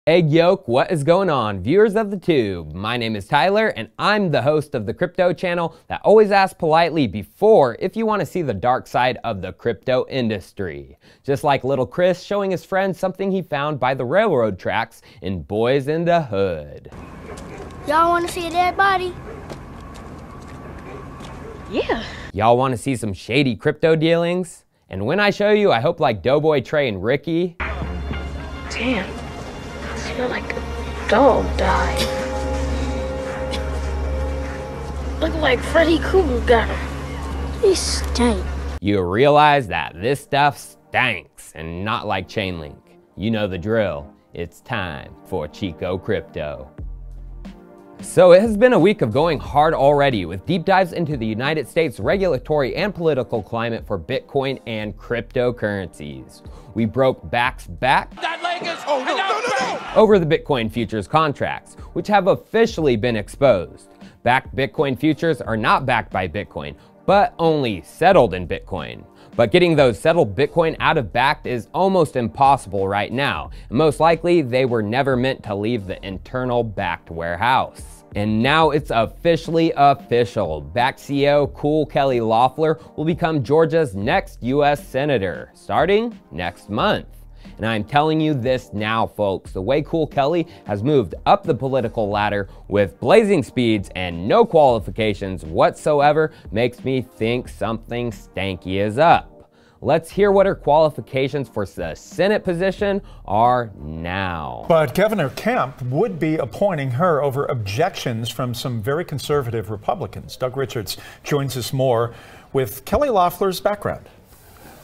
Egg yolk, what is going on, viewers of the tube? My name is Tyler and I'm the host of the crypto channel that always asks politely before if you want to see the dark side of the crypto industry. Just like little Chris showing his friends something he found by the railroad tracks in Boys in the Hood. Y'all want to see a dead body? Yeah. Y'all want to see some shady crypto dealings? And when I show you, I hope like Doughboy, Trey, and Ricky. Damn. I feel like a dog died. Look like Freddy Krueger got him. He stank. You realize that this stuff stinks and not like Chainlink. You know the drill. It's time for Chico Crypto. So it has been a week of going hard already with deep dives into the United States regulatory and political climate for Bitcoin and cryptocurrencies. We broke Bakkt's back over the Bitcoin futures contracts, which have officially been exposed. Bakkt Bitcoin futures are not backed by Bitcoin, but only settled in Bitcoin. But getting those settled Bitcoin out of Bakkt is almost impossible right now, and most likely they were never meant to leave the internal Bakkt warehouse. And now it's officially official. Bakkt CEO Cool Kelly Loeffler will become Georgia's next US Senator, starting next month. And I'm telling you this now, folks, the way Cool Kelly has moved up the political ladder with blazing speeds and no qualifications whatsoever makes me think something stanky is up. Let's hear what her qualifications for the Senate position are now. But Governor Kemp would be appointing her over objections from some very conservative Republicans. Doug Richards joins us more with Kelly Loeffler's background.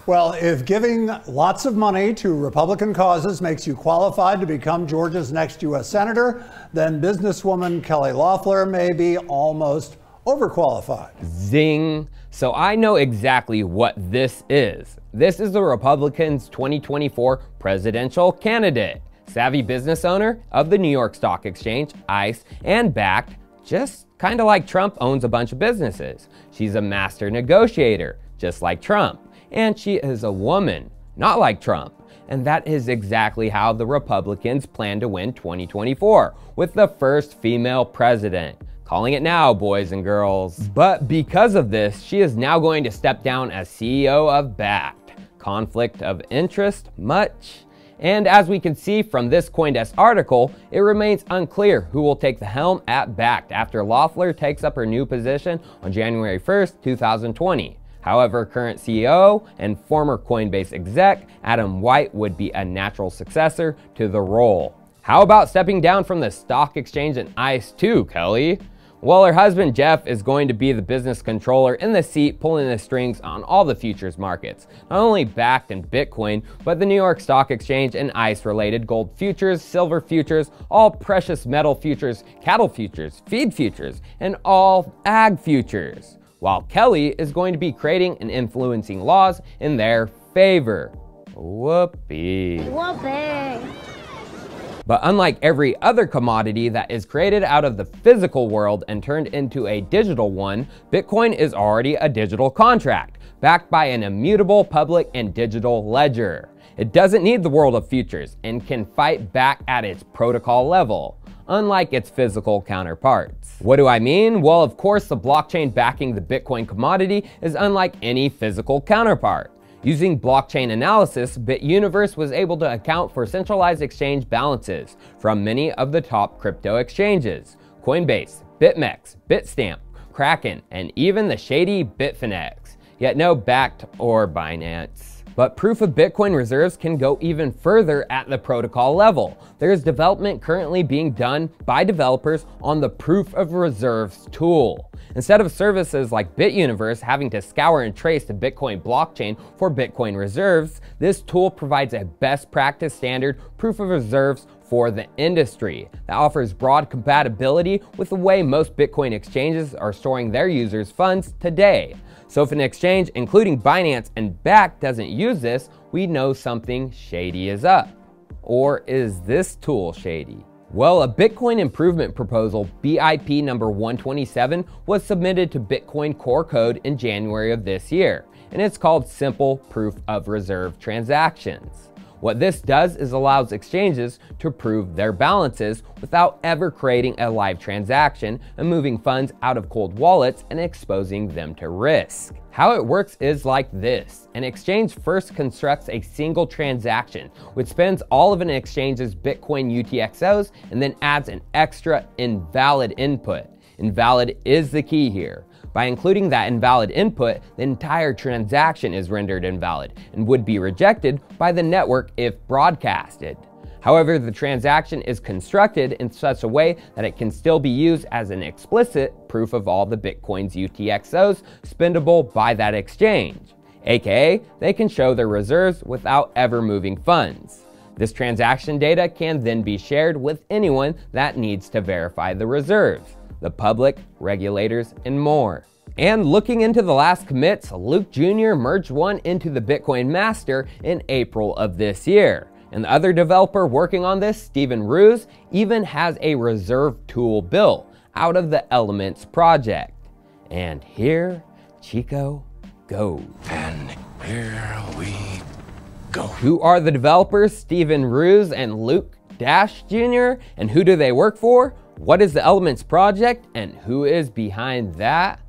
Well, if giving lots of money to Republican causes makes you qualified to become Georgia's next U.S. Senator, then businesswoman Kelly Loeffler may be almost overqualified. Zing. So I know exactly what this is. This is the Republicans' 2024 presidential candidate, savvy business owner of the New York Stock Exchange, ICE, and Bakkt, just kind of like Trump owns a bunch of businesses. She's a master negotiator, just like Trump. And she is a woman, not like Trump. And that is exactly how the Republicans plan to win 2024, with the first female president. Calling it now, boys and girls. But because of this, she is now going to step down as CEO of Bakkt. Conflict of interest, much? And as we can see from this CoinDesk article, it remains unclear who will take the helm at Bakkt after Loeffler takes up her new position on January 1st, 2020. However, current CEO and former Coinbase exec Adam White would be a natural successor to the role. How about stepping down from the stock exchange and ICE too, Kelly? Well, her husband Jeff is going to be the business controller in the seat pulling the strings on all the futures markets. Not only Bakkt and Bitcoin, but the New York Stock Exchange and ICE related gold futures, silver futures, all precious metal futures, cattle futures, feed futures, and all ag futures. While Kelly is going to be creating and influencing laws in their favor. Whoopee. Whoopee. But unlike every other commodity that is created out of the physical world and turned into a digital one, Bitcoin is already a digital contract, backed by an immutable public and digital ledger. It doesn't need the world of futures and can fight back at its protocol level, unlike its physical counterparts. What do I mean? Well, of course, the blockchain backing the Bitcoin commodity is unlike any physical counterpart. Using blockchain analysis, BitUniverse was able to account for centralized exchange balances from many of the top crypto exchanges: Coinbase, BitMEX, Bitstamp, Kraken, and even the shady Bitfinex. Yet no Bakkt or Binance. But proof of Bitcoin reserves can go even further at the protocol level. There is development currently being done by developers on the proof of reserves tool. Instead of services like BitUniverse having to scour and trace the Bitcoin blockchain for Bitcoin reserves, this tool provides a best practice standard proof of reserves for the industry that offers broad compatibility with the way most Bitcoin exchanges are storing their users' funds today. So if an exchange, including Binance and Bakkt, doesn't use this, we know something shady is up. Or is this tool shady? Well, a Bitcoin improvement proposal, BIP number 127, was submitted to Bitcoin Core Code in January of this year, and it's called Simple Proof of Reserve Transactions. What this does is allows exchanges to prove their balances without ever creating a live transaction and moving funds out of cold wallets and exposing them to risk. How it works is like this. An exchange first constructs a single transaction, which spends all of an exchange's Bitcoin UTXOs and then adds an extra invalid input. Invalid is the key here. By including that invalid input, the entire transaction is rendered invalid and would be rejected by the network if broadcasted. However, the transaction is constructed in such a way that it can still be used as an explicit proof of all the Bitcoin's UTXOs spendable by that exchange, aka they can show their reserves without ever moving funds. This transaction data can then be shared with anyone that needs to verify the reserves, the public, regulators, and more. And looking into the last commits, Luke Jr. merged one into the Bitcoin Master in April of this year. And the other developer working on this, Steven Ruse, even has a reserve tool built out of the Elements project. And here Chico goes. And here we go. Who are the developers, Steven Ruse and Luke Dash Jr.? And who do they work for? What is the Elements project? And who is behind that?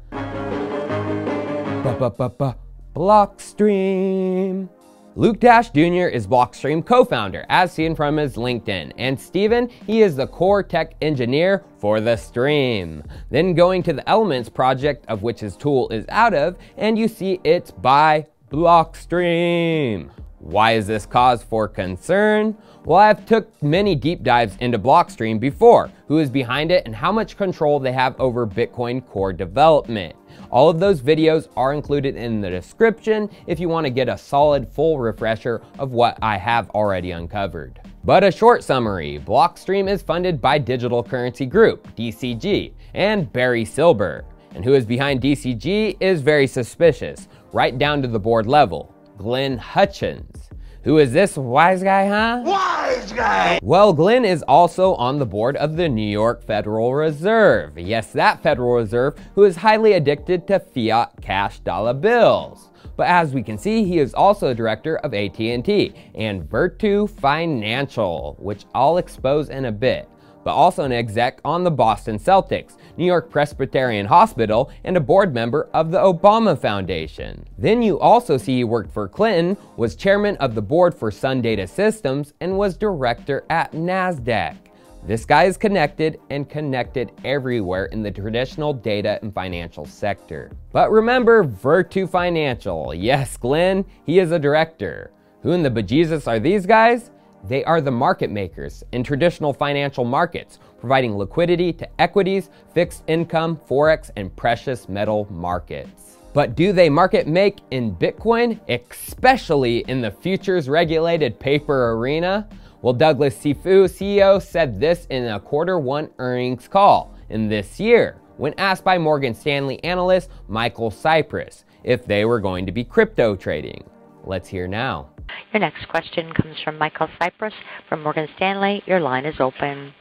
Blockstream. Luke Dash Jr. is Blockstream co-founder, as seen from his LinkedIn, and Steven, he is the core tech engineer for the stream. Then going to the Elements project, of which his tool is out of, and you see it's by Blockstream. Why is this cause for concern? Well, I've took many deep dives into Blockstream before, who is behind it and how much control they have over Bitcoin core development. All of those videos are included in the description if you want to get a solid full refresher of what I have already uncovered. But a short summary, Blockstream is funded by Digital Currency Group, DCG, and Barry Silber. And who is behind DCG is very suspicious, right down to the board level, Glenn Hutchins. Who is this wise guy, huh? Wise guy! Well, Glenn is also on the board of the New York Federal Reserve. Yes, that Federal Reserve, who is highly addicted to fiat cash dollar bills. But as we can see, he is also a director of AT&T and Virtu Financial, which I'll expose in a bit, but also an exec on the Boston Celtics, New York Presbyterian Hospital, and a board member of the Obama Foundation. Then you also see he worked for Clinton, was chairman of the board for Sun Data Systems, and was director at NASDAQ. This guy is connected and connected everywhere in the traditional data and financial sector. But remember Virtu Financial. Yes, Glenn, he is a director. Who in the bejesus are these guys? They are the market makers in traditional financial markets, providing liquidity to equities, fixed income, forex, and precious metal markets. But do they market make in Bitcoin, especially in the futures regulated paper arena? Well, Douglas Sifu, CEO, said this in a Q1 earnings call in this year when asked by Morgan Stanley analyst Michael Cypress if they were going to be crypto trading. Let's hear now. Your next question comes from Michael Cypress from Morgan Stanley. Your line is open.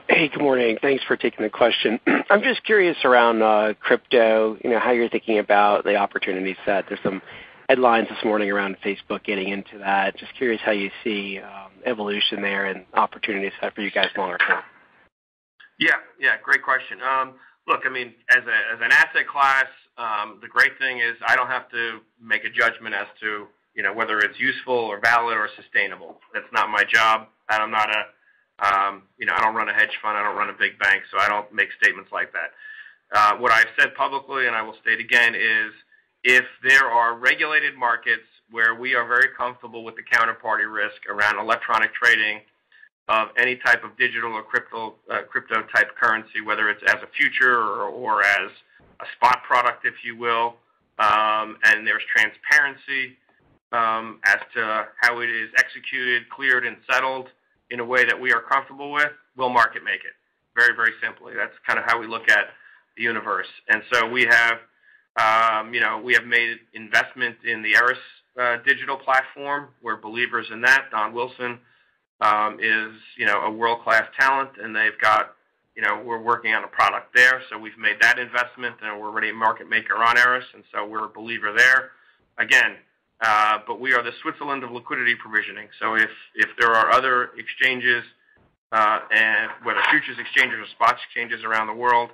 Hey, good morning. Thanks for taking the question. I'm just curious around crypto, how you're thinking about the opportunity set. There's some headlines this morning around Facebook getting into that. Just curious how you see evolution there and opportunity set for you guys longer term. Yeah, great question. Look, I mean, as an asset class, the great thing is I don't have to make a judgment as to whether it's useful or valid or sustainable. That's not my job. I'm not I don't run a hedge fund. I don't run a big bank, so I don't make statements like that. What I've said publicly, and I will state again, is if there are regulated markets where we are very comfortable with the counterparty risk around electronic trading of any type of digital or crypto type currency, whether it's as a future or as a spot product, if you will, and there's transparency as to how it is executed, cleared, and settled in a way that we are comfortable with, we'll market make it. Very, very simply. That's kind of how we look at the universe. And so we have, we have made investment in the Eris digital platform. We're believers in that. Don Wilson is, a world-class talent, and they've got, we're working on a product there. So we've made that investment, and we're already a market maker on Eris, and so we're a believer there. Again, but we are the Switzerland of liquidity provisioning. So if there are other exchanges, and whether futures exchanges or spot exchanges around the world,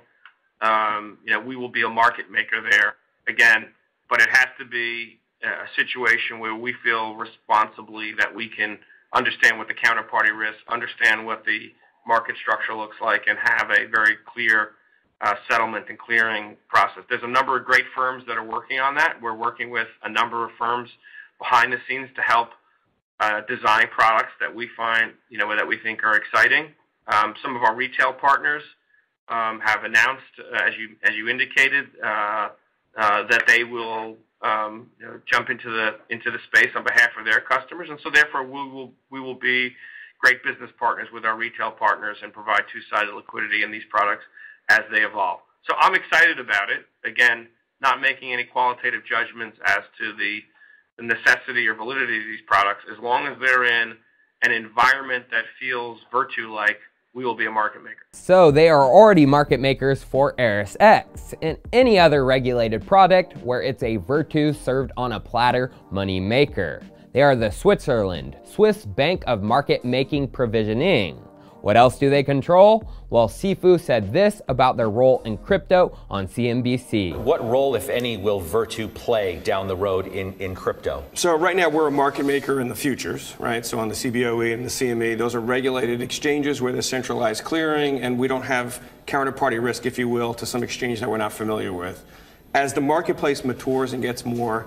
we will be a market maker there again. But it has to be a situation where we feel responsibly that we can understand what the counterparty risk, understand what the market structure looks like, and have a very clear settlement and clearing process. There's a number of great firms that are working on that. We're working with a number of firms behind the scenes to help design products that we find, that we think are exciting. Some of our retail partners have announced, as you indicated, that they will jump into the space on behalf of their customers, and so therefore we will be great business partners with our retail partners and provide two-sided liquidity in these products as they evolve. So I'm excited about it. Again, not making any qualitative judgments as to the necessity or validity of these products. As long as they're in an environment that feels Virtu-like, we will be a market maker. So they are already market makers for ErisX and any other regulated product where it's a Virtu served on a platter money maker. They are the Swiss Bank of Market Making Provisioning. What else do they control? Well, Sifu said this about their role in crypto on CNBC. What role, if any, will Virtu play down the road in crypto? So right now we're a market maker in the futures, right? So on the CBOE and the CME, those are regulated exchanges where there's centralized clearing, and we don't have counterparty risk, if you will, to some exchange that we're not familiar with. As the marketplace matures and gets more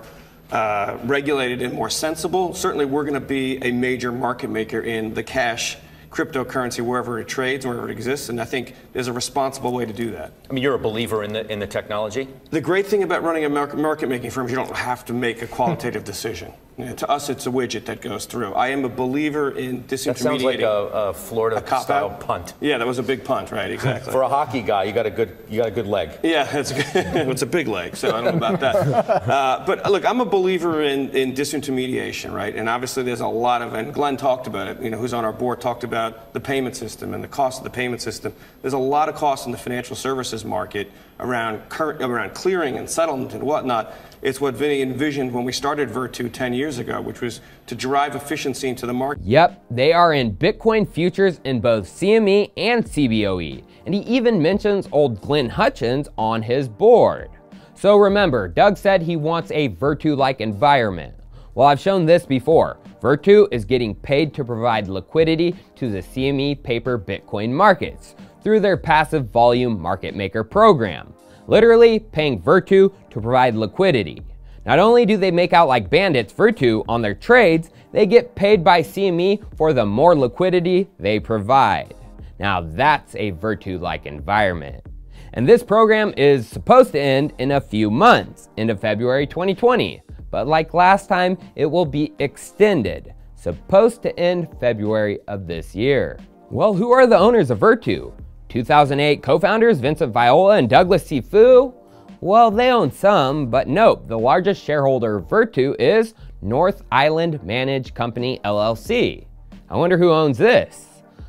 regulated and more sensible, certainly we're going to be a major market maker in the cash cryptocurrency wherever it trades, wherever it exists, and I think there's a responsible way to do that. I mean, you're a believer in the technology? The great thing about running a market making firm is you don't have to make a qualitative decision. To us, it's a widget that goes through. I am a believer in disintermediating. That sounds like a Florida-style punt. Yeah, that was a big punt, right? Exactly. For a hockey guy, you got a good leg. Yeah, it's a big leg, so I don't know about that. But look, I'm a believer in disintermediation, right? And obviously, there's a lot of, and Glenn talked about it. Who's on our board talked about the payment system and the cost of the payment system. There's a lot of costs in the financial services market around clearing and settlement and whatnot. It's what Vinny envisioned when we started Virtu 10 years ago, which was to drive efficiency into the market. Yep, they are in Bitcoin futures in both CME and CBOE, and he even mentions old Glenn Hutchins on his board. So remember, Doug said he wants a Virtu-like environment. Well, I've shown this before. Virtu is getting paid to provide liquidity to the CME paper Bitcoin markets through their passive volume market maker program. Literally paying Virtu to provide liquidity. Not only do they make out like bandits Virtu on their trades, they get paid by CME for the more liquidity they provide. Now that's a Virtu-like environment. And this program is supposed to end in a few months, end of February 2020. But like last time, it will be extended, supposed to end February of this year. Well, who are the owners of Virtu? 2008 co-founders Vincent Viola and Douglas Sifu? Well, they own some, but nope, the largest shareholder of Virtu is North Island Managed Company LLC. I wonder who owns this.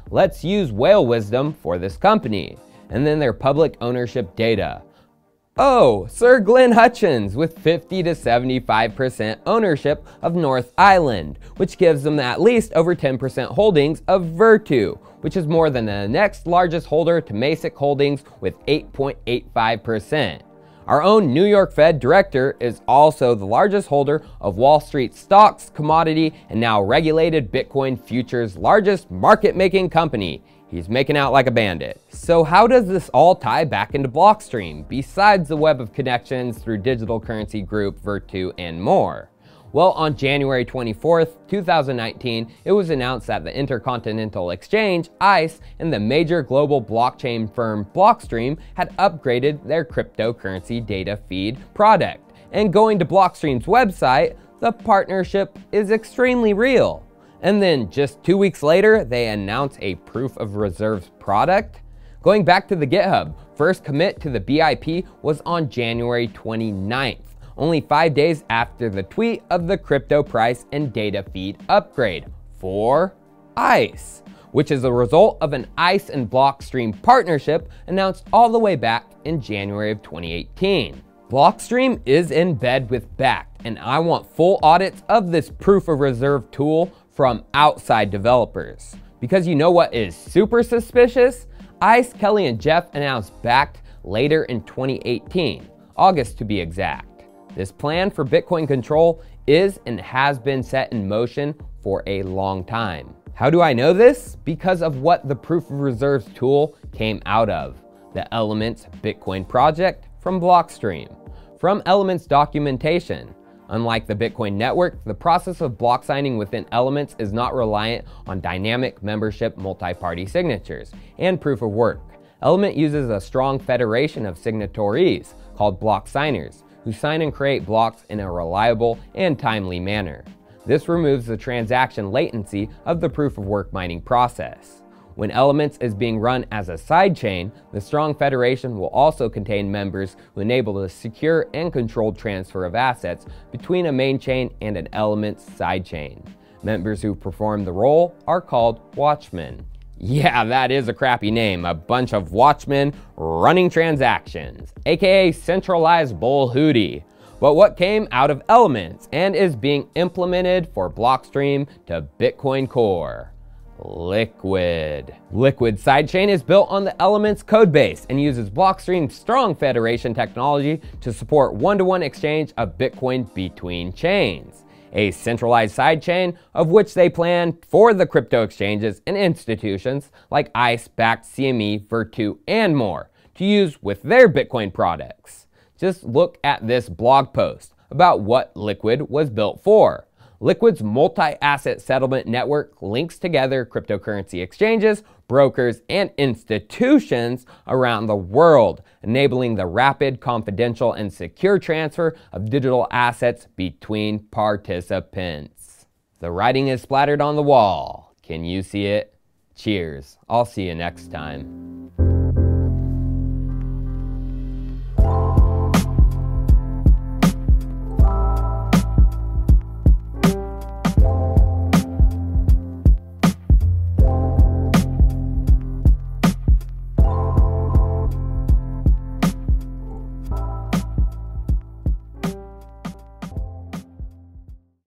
Let's use whale wisdom for this company, and then their public ownership data. Oh, Sir Glenn Hutchins with 50 to 75% ownership of North Island, which gives them at least over 10% holdings of Virtu, which is more than the next largest holder to Masic Holdings with 8.85%. Our own New York Fed director is also the largest holder of Wall Street stocks, commodity, and now regulated Bitcoin futures largest market-making company. He's making out like a bandit. So how does this all tie back into Blockstream, besides the web of connections through digital currency group, Virtu, and more? Well, on January 24th, 2019, it was announced that the Intercontinental Exchange, ICE, and the major global blockchain firm Blockstream had upgraded their cryptocurrency data feed product. And going to Blockstream's website, the partnership is extremely real. And then just 2 weeks later, they announced a proof of reserves product. Going back to the GitHub, first commit to the BIP was on January 29th. Only 5 days after the tweet of the crypto price and data feed upgrade for ICE, which is a result of an ICE and Blockstream partnership announced all the way back in January of 2018. Blockstream is in bed with Bakkt, and I want full audits of this proof of reserve tool from outside developers. Because you know what is super suspicious? ICE, Kelly, and Jeff announced Bakkt later in 2018, August to be exact. This plan for Bitcoin control is and has been set in motion for a long time. How do I know this? Because of what the proof of reserves tool came out of. The Elements Bitcoin project from Blockstream. From Elements documentation. Unlike the Bitcoin network, the process of block signing within Elements is not reliant on dynamic membership multi-party signatures and proof of work. Element uses a strong federation of signatories called block signers, who sign and create blocks in a reliable and timely manner. This removes the transaction latency of the proof of work mining process. When Elements is being run as a sidechain, the strong federation will also contain members who enable the secure and controlled transfer of assets between a main chain and an Elements sidechain. Members who perform the role are called watchmen. Yeah, that is a crappy name. A bunch of watchmen running transactions, aka centralized bull hootie. But what came out of Elements and is being implemented for Blockstream to Bitcoin Core? Liquid. Liquid sidechain is built on the Elements codebase and uses Blockstream's strong federation technology to support one-to-one exchange of Bitcoin between chains. A centralized sidechain of which they plan for the crypto exchanges and institutions like ICE, Bakkt, CME, Virtu, and more to use with their Bitcoin products. Just look at this blog post about what Liquid was built for. Liquid's multi-asset settlement network links together cryptocurrency exchanges, brokers, and institutions around the world, enabling the rapid, confidential, and secure transfer of digital assets between participants. The writing is splattered on the wall. Can you see it? Cheers. I'll see you next time.